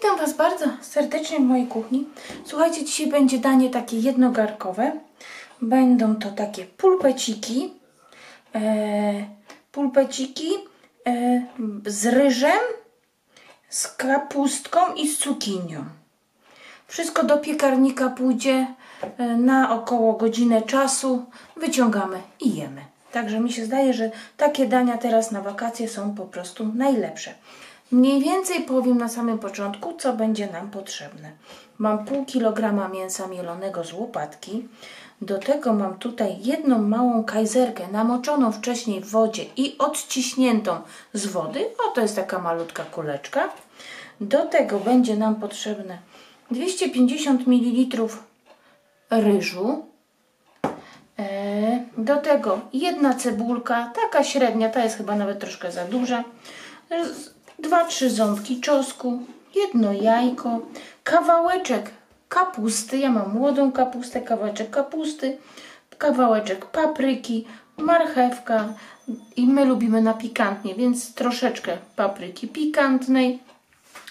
Witam Was bardzo serdecznie w mojej kuchni. Słuchajcie, dzisiaj będzie danie takie jednogarkowe. Będą to takie pulpeciki. Z ryżem, z kapustką i z cukinią. Wszystko do piekarnika pójdzie na około godzinę czasu. Wyciągamy i jemy. Także mi się zdaje, że takie dania teraz na wakacje są po prostu najlepsze. Mniej więcej powiem na samym początku, co będzie nam potrzebne. Mam pół kilograma mięsa mielonego z łopatki. Do tego mam tutaj jedną małą kajzerkę namoczoną wcześniej w wodzie i odciśniętą z wody. O, to jest taka malutka kuleczka. Do tego będzie nam potrzebne 250 ml ryżu. Do tego jedna cebulka, taka średnia, ta jest chyba nawet troszkę za duża. 2-3 ząbki czosnku, jedno jajko, kawałeczek kapusty, ja mam młodą kapustę, kawałeczek kapusty, kawałeczek papryki, marchewka i my lubimy na pikantnie, więc troszeczkę papryki pikantnej.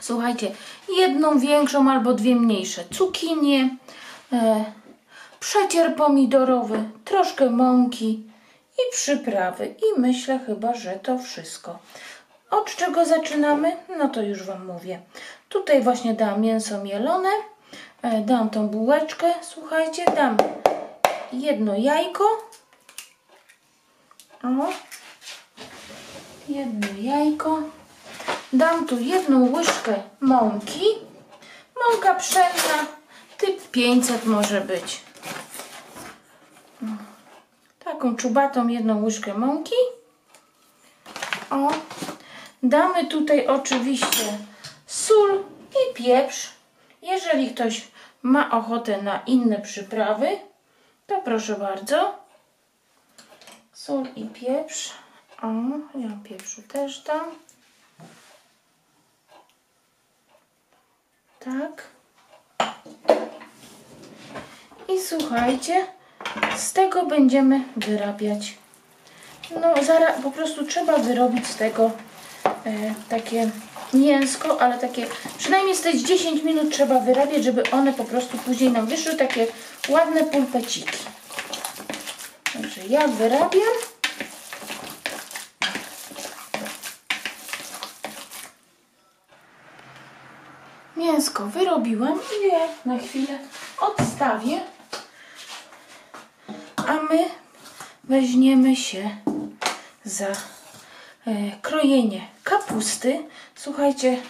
Słuchajcie, jedną większą albo dwie mniejsze cukinie, przecier pomidorowy, troszkę mąki i przyprawy. I myślę chyba, że to wszystko. Od czego zaczynamy? No to już Wam mówię. Tutaj właśnie dam mięso mielone, dam tą bułeczkę, słuchajcie, dam jedno jajko. O, jedno jajko. Dam tu jedną łyżkę mąki. Mąka pszenna, typ 500 może być. Taką czubatą jedną łyżkę mąki. O. Damy tutaj oczywiście sól i pieprz. Jeżeli ktoś ma ochotę na inne przyprawy, to proszę bardzo. Sól i pieprz. O, ja pieprzu też dam. Tak. I słuchajcie, z tego będziemy wyrabiać. No, zaraz po prostu trzeba wyrobić z tego takie mięsko, ale takie przynajmniej z tych 10 minut trzeba wyrabiać, żeby one po prostu później nam wyszły takie ładne pulpeciki. Także ja wyrabiam. Mięsko wyrobiłam i je na chwilę odstawię, a my weźmiemy się za krojenie kapusty. Słuchajcie,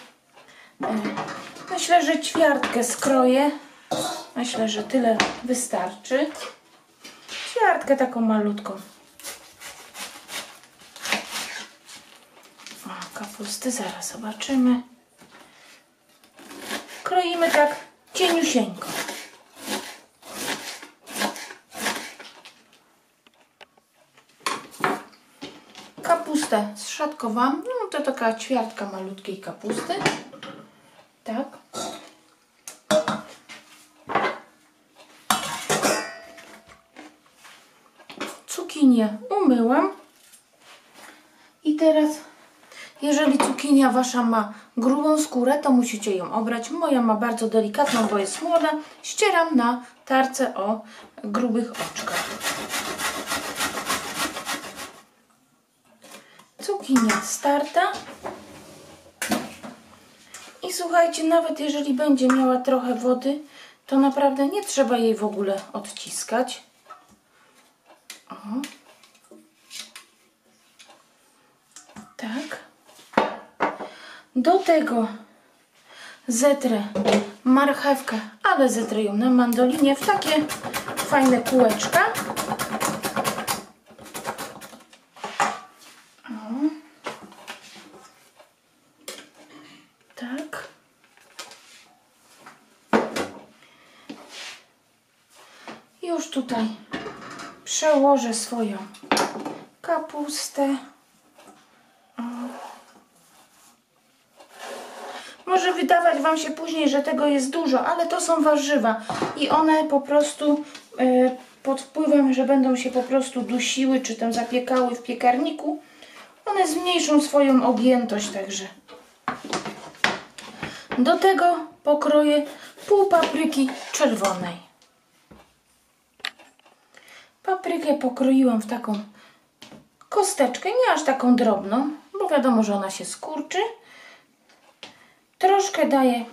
myślę, że ćwiartkę skroję. Myślę, że tyle wystarczy. Ćwiartkę taką malutką. O, kapusty zaraz zobaczymy. Kroimy tak cieniusieńko. Kapustę zszatkowałam, no to taka ćwiartka malutkiej kapusty. Tak. Cukinię umyłam. I teraz, jeżeli cukinia Wasza ma grubą skórę, to musicie ją obrać. Moja ma bardzo delikatną, bo jest młoda. Ścieram na tarce o grubych oczkach. Cukinia starta. I słuchajcie, nawet jeżeli będzie miała trochę wody, to naprawdę nie trzeba jej w ogóle odciskać. O. Tak. Do tego zetrę marchewkę, ale zetrę ją na mandolinie w takie fajne kółeczka. Tak. Już tutaj przełożę swoją kapustę. O. Może wydawać Wam się później, że tego jest dużo, ale to są warzywa i one po prostu pod wpływem, że będą się po prostu dusiły, czy tam zapiekały w piekarniku, one zmniejszą swoją objętość, także Do tego pokroję pół papryki czerwonej. Paprykę pokroiłam w taką kosteczkę, nie aż taką drobną, bo wiadomo, że ona się skurczy. Troszkę daję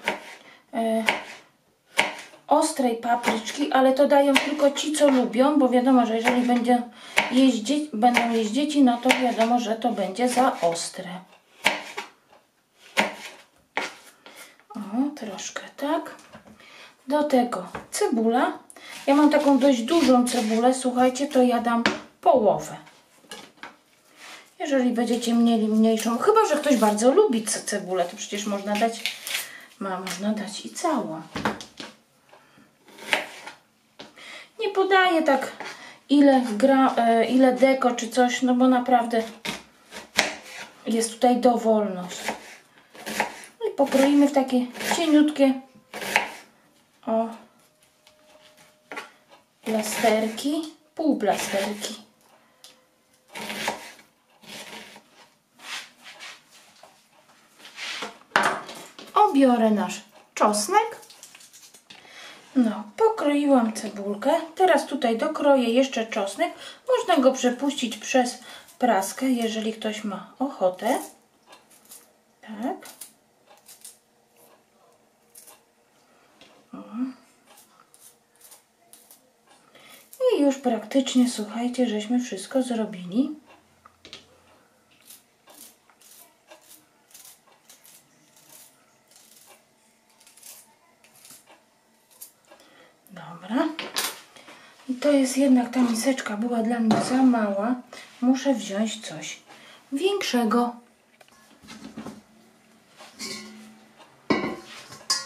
ostrej papryczki, ale to dają tylko ci, co lubią, bo wiadomo, że jeżeli będą jeść dzieci, no to wiadomo, że to będzie za ostre. O, troszkę tak. Do tego cebula. Ja mam taką dość dużą cebulę, słuchajcie, to ja dam połowę. Jeżeli będziecie mieli mniejszą, chyba że ktoś bardzo lubi cebulę, to przecież można dać i całą. Nie podaję tak ile deko czy coś, no bo naprawdę jest tutaj dowolność. I pokroimy w takie cieniutkie plasterki, półplasterki. Biorę nasz czosnek. No, pokroiłam cebulkę. Teraz tutaj dokroję jeszcze czosnek. Można go przepuścić przez praskę, jeżeli ktoś ma ochotę. Tak. I już praktycznie, słuchajcie, żeśmy wszystko zrobili. Dobra. I to jest jednak, ta miseczka była dla mnie za mała. Muszę wziąć coś większego.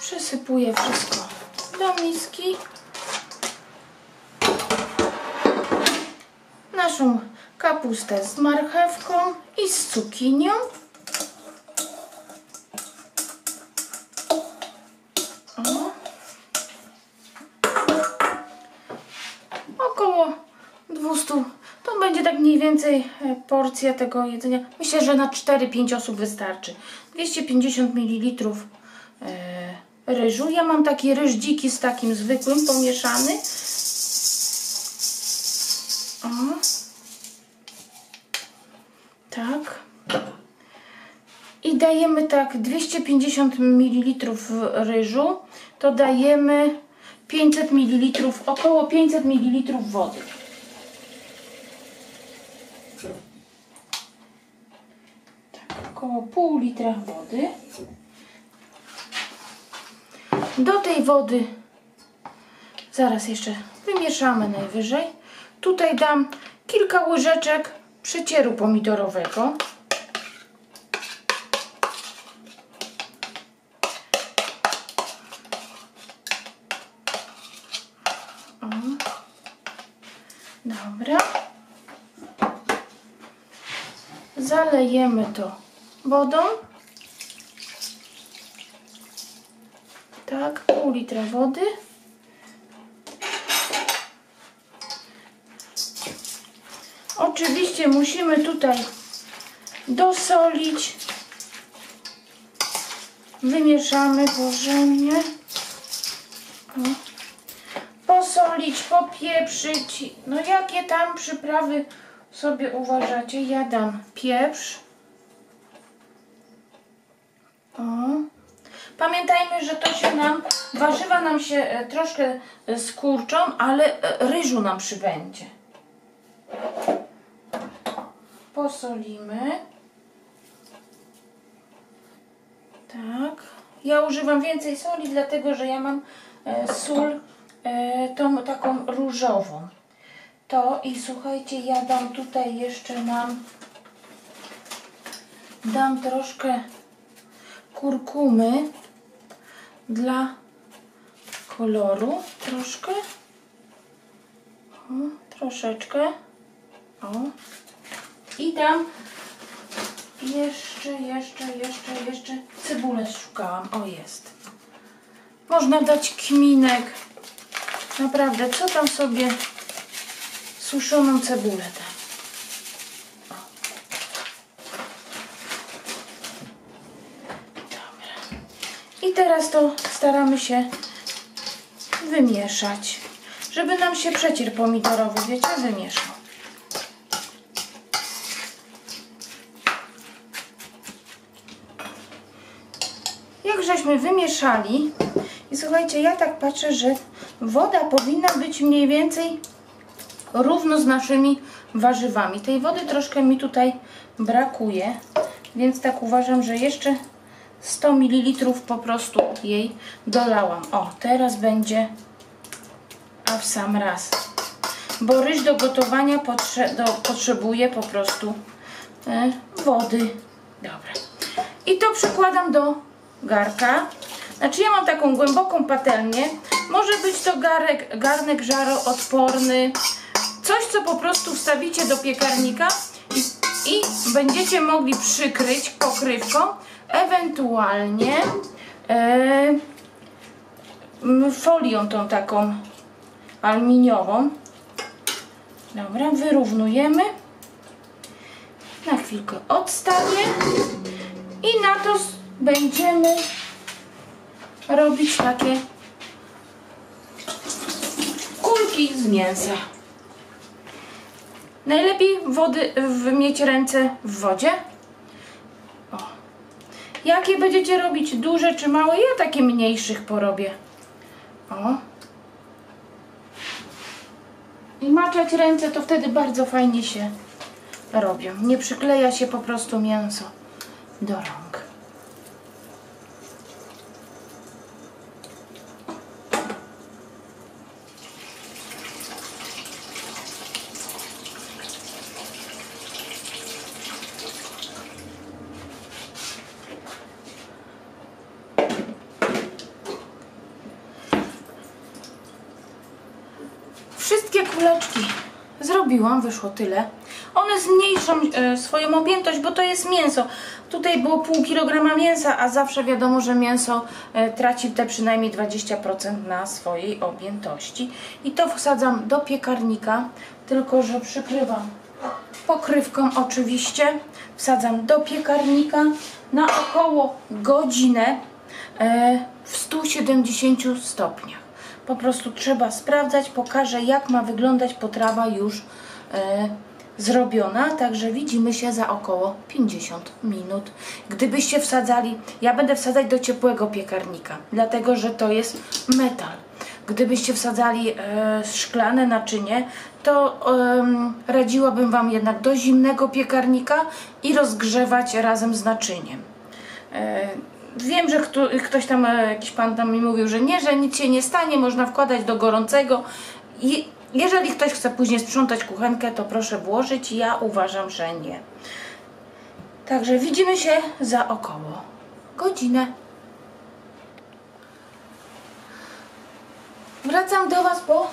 Przesypuję wszystko do miski. Naszą kapustę z marchewką i z cukinią. Około 200, to będzie tak mniej więcej porcja tego jedzenia. Myślę, że na 4-5 osób wystarczy. 250 ml ryżu. Ja mam taki ryż dziki z takim zwykłym, pomieszany. O. Tak. I dajemy tak 250 ml ryżu, to dajemy 500 ml, około 500 ml wody. Tak, około pół litra wody. Do tej wody zaraz jeszcze wymieszamy najwyżej. Tutaj dam kilka łyżeczek przecieru pomidorowego. Dobra. Zalejemy to wodą. Tak, pół litra wody. Oczywiście musimy tutaj dosolić. Wymieszamy porządnie. Posolić, popieprzyć. No jakie tam przyprawy sobie uważacie? Ja dam pieprz. O. Pamiętajmy, że to się warzywa nam się troszkę skurczą, ale ryżu nam przybędzie. Posolimy. Tak. Ja używam więcej soli, dlatego że ja mam sól tą taką różową. To i słuchajcie, ja dam tutaj jeszcze dam troszkę kurkumy dla koloru. Troszkę. O, troszeczkę. O. I dam jeszcze cebulę szukałam. O, jest. Można dać kminek. Naprawdę, co tam sobie suszoną cebulę dam. Dobra. I teraz to staramy się wymieszać, żeby nam się przecier pomidorowy, wiecie, wymieszał. Jak żeśmy wymieszali i słuchajcie, ja tak patrzę, że woda powinna być mniej więcej równo z naszymi warzywami. Tej wody troszkę mi tutaj brakuje, więc tak uważam, że jeszcze 100 ml po prostu jej dolałam. O, teraz będzie a w sam raz, bo ryż do gotowania potrzebuje po prostu wody. Dobra. I to przykładam do garka. Znaczy ja mam taką głęboką patelnię. Może być to garnek żaroodporny. Coś, co po prostu wstawicie do piekarnika i będziecie mogli przykryć pokrywką, ewentualnie folią tą taką aluminiową. Dobra, wyrównujemy. Na chwilkę odstawię i na to będziemy robić takie kulki z mięsa. Najlepiej mieć ręce w wodzie. O. Jakie będziecie robić? Duże czy małe? Ja takie mniejszych porobię. O. I maczać ręce to wtedy bardzo fajnie się robią. Nie przykleja się po prostu mięso do rąk. Wszystkie kuleczki zrobiłam, wyszło tyle. One zmniejszą swoją objętość, bo to jest mięso. Tutaj było pół kilograma mięsa, a zawsze wiadomo, że mięso traci te przynajmniej 20% na swojej objętości. I to wsadzam do piekarnika, tylko że przykrywam pokrywką oczywiście. Wsadzam do piekarnika na około godzinę w 170 stopniach. Po prostu trzeba sprawdzać, pokażę jak ma wyglądać potrawa już zrobiona, także widzimy się za około 50 minut. Gdybyście wsadzali, ja będę wsadzać do ciepłego piekarnika, dlatego że to jest metal. Gdybyście wsadzali szklane naczynie, to radziłabym Wam jednak do zimnego piekarnika i rozgrzewać razem z naczyniem. Wiem, że ktoś tam, jakiś pan tam mi mówił, że nic się nie stanie, można wkładać do gorącego. I jeżeli ktoś chce później sprzątać kuchenkę, to proszę włożyć. Ja uważam, że nie. Także widzimy się za około godzinę. Wracam do Was po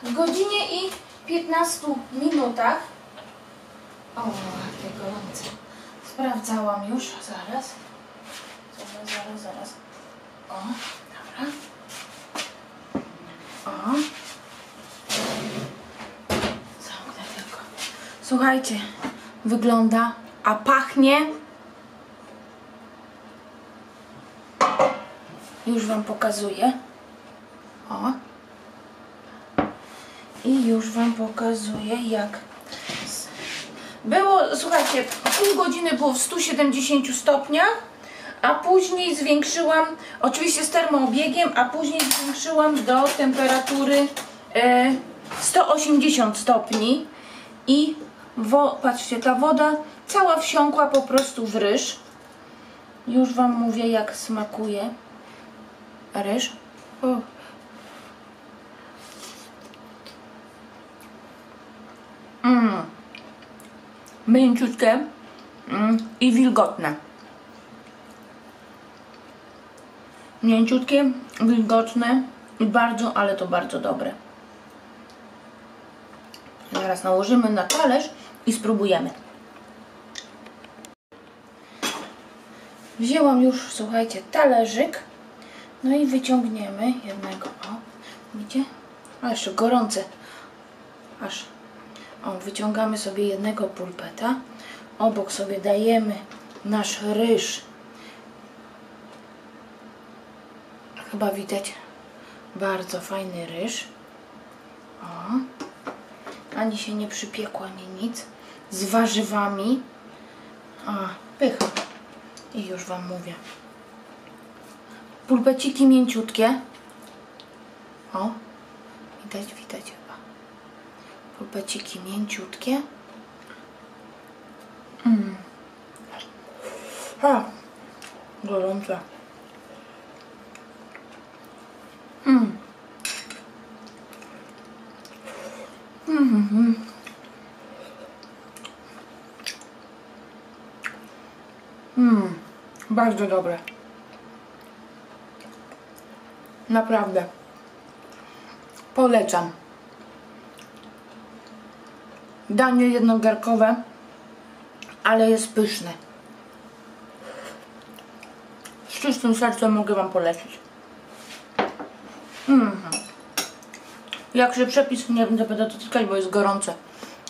godzinie i 15 minutach. O, jakie gorące. Sprawdzałam już, zaraz. Zaraz. O, dobra. O. Zamknę tylko. Słuchajcie, wygląda, a pachnie. Już Wam pokazuję. O. I już Wam pokazuję jak było, słuchajcie, pół godziny było w 170 stopniach. A później zwiększyłam, oczywiście z termoobiegiem, a później zwiększyłam do temperatury 180 stopni i patrzcie, ta woda cała wsiąkła po prostu w ryż. Już Wam mówię jak smakuje ryż. Mięciutkie i wilgotne. Mięciutkie, wilgotne i bardzo, ale to bardzo dobre. Zaraz nałożymy na talerz i spróbujemy. Wzięłam już, słuchajcie, talerzyk. No i wyciągniemy jednego. O, widzicie? A jeszcze gorące. Aż. O, wyciągamy sobie jednego pulpeta. Obok sobie dajemy nasz ryż Chyba widać bardzo fajny ryż. O. Ani się nie przypiekło, ani nic. Z warzywami. O, pycha. I już Wam mówię. Pulpeciki mięciutkie. O, widać chyba. Pulpeciki mięciutkie. A, gorące. Bardzo dobre. Naprawdę. Polecam. Danie jednogarkowe, ale jest pyszne. Z czystym sercem mogę Wam polecić. Jak się przepis, nie będę dotykać, bo jest gorące.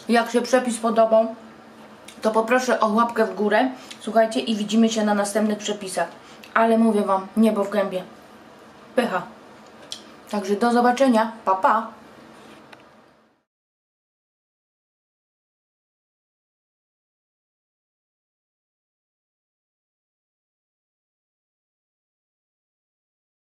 Jak się przepis podobał, to poproszę o łapkę w górę. Słuchajcie, i widzimy się na następnych przepisach. Ale mówię Wam, niebo w gębie. Pycha. Także do zobaczenia. Pa, pa.